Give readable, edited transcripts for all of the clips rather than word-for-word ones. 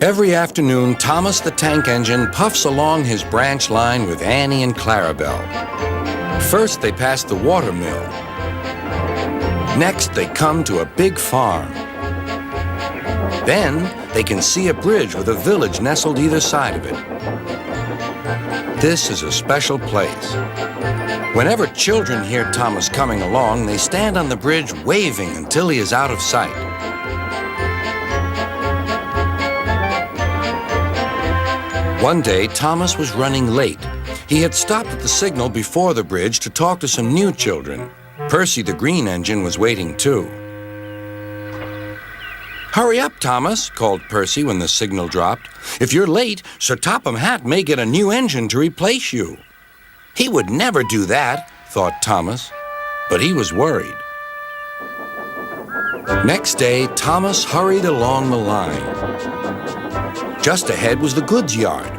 Every afternoon, Thomas the Tank Engine puffs along his branch line with Annie and Clarabelle. First, they pass the water mill. Next, they come to a big farm. Then, they can see a bridge with a village nestled either side of it. This is a special place. Whenever children hear Thomas coming along, they stand on the bridge waving until he is out of sight. One day, Thomas was running late. He had stopped at the signal before the bridge to talk to some new children. Percy the Green Engine was waiting too. "Hurry up, Thomas," called Percy when the signal dropped. "If you're late, Sir Topham Hatt may get a new engine to replace you." He would never do that, thought Thomas, but he was worried. Next day, Thomas hurried along the line. Just ahead was the goods yard.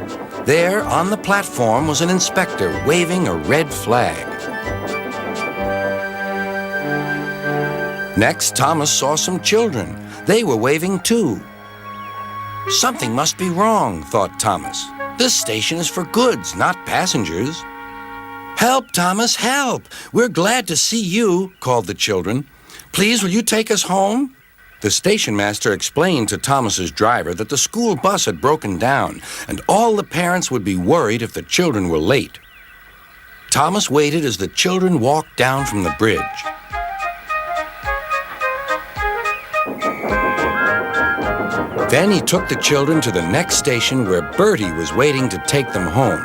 There, on the platform, was an inspector waving a red flag. Next, Thomas saw some children. They were waving too. Something must be wrong, thought Thomas. This station is for goods, not passengers. "Help, Thomas, help! We're glad to see you," called the children. "Please, will you take us home?" The station master explained to Thomas's driver that the school bus had broken down and all the parents would be worried if the children were late. Thomas waited as the children walked down from the bridge. Then he took the children to the next station where Bertie was waiting to take them home.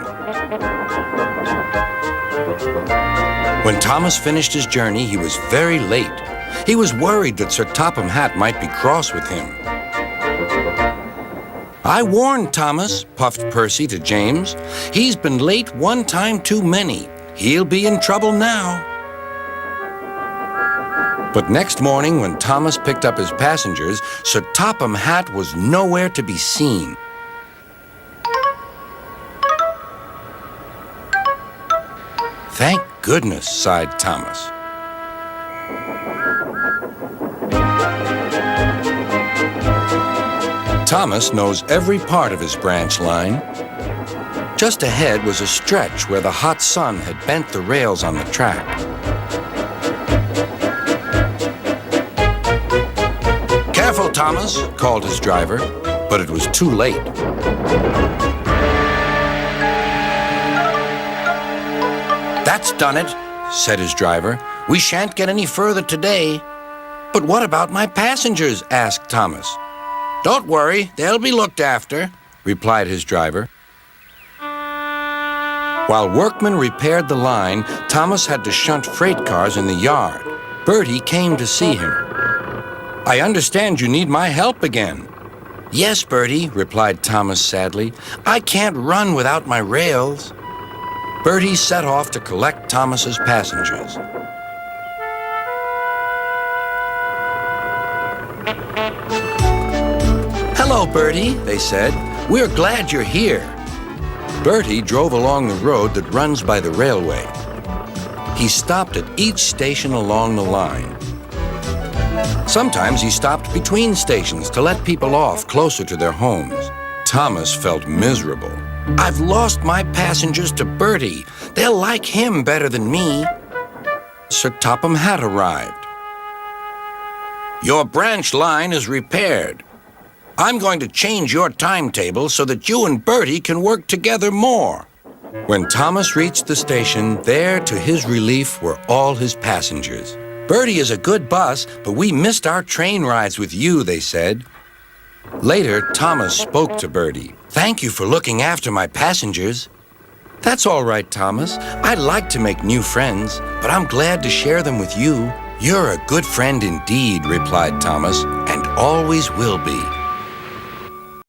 When Thomas finished his journey, he was very late. He was worried that Sir Topham Hatt might be cross with him. "I warned Thomas," puffed Percy to James. "He's been late one time too many. He'll be in trouble now." But next morning, when Thomas picked up his passengers, Sir Topham Hatt was nowhere to be seen. "Thank goodness," sighed Thomas. Thomas knows every part of his branch line. Just ahead was a stretch where the hot sun had bent the rails on the track. "Careful, Thomas," called his driver, but it was too late. "That's done it," said his driver. "We shan't get any further today." "But what about my passengers?" asked Thomas. "Don't worry, they'll be looked after," replied his driver. While workmen repaired the line, Thomas had to shunt freight cars in the yard. Bertie came to see him. "I understand you need my help again." "Yes, Bertie," replied Thomas sadly. "I can't run without my rails." Bertie set off to collect Thomas's passengers. "Hello, Bertie," they said. "We're glad you're here." Bertie drove along the road that runs by the railway. He stopped at each station along the line. Sometimes he stopped between stations to let people off closer to their homes. Thomas felt miserable. "I've lost my passengers to Bertie. They'll like him better than me." Sir Topham Hatt arrived. "Your branch line is repaired. I'm going to change your timetable so that you and Bertie can work together more." When Thomas reached the station, there, to his relief, were all his passengers. "Bertie is a good bus, but we missed our train rides with you," they said. Later, Thomas spoke to Bertie. "Thank you for looking after my passengers." "That's all right, Thomas. I like to make new friends, but I'm glad to share them with you." "You're a good friend indeed," replied Thomas, "and always will be."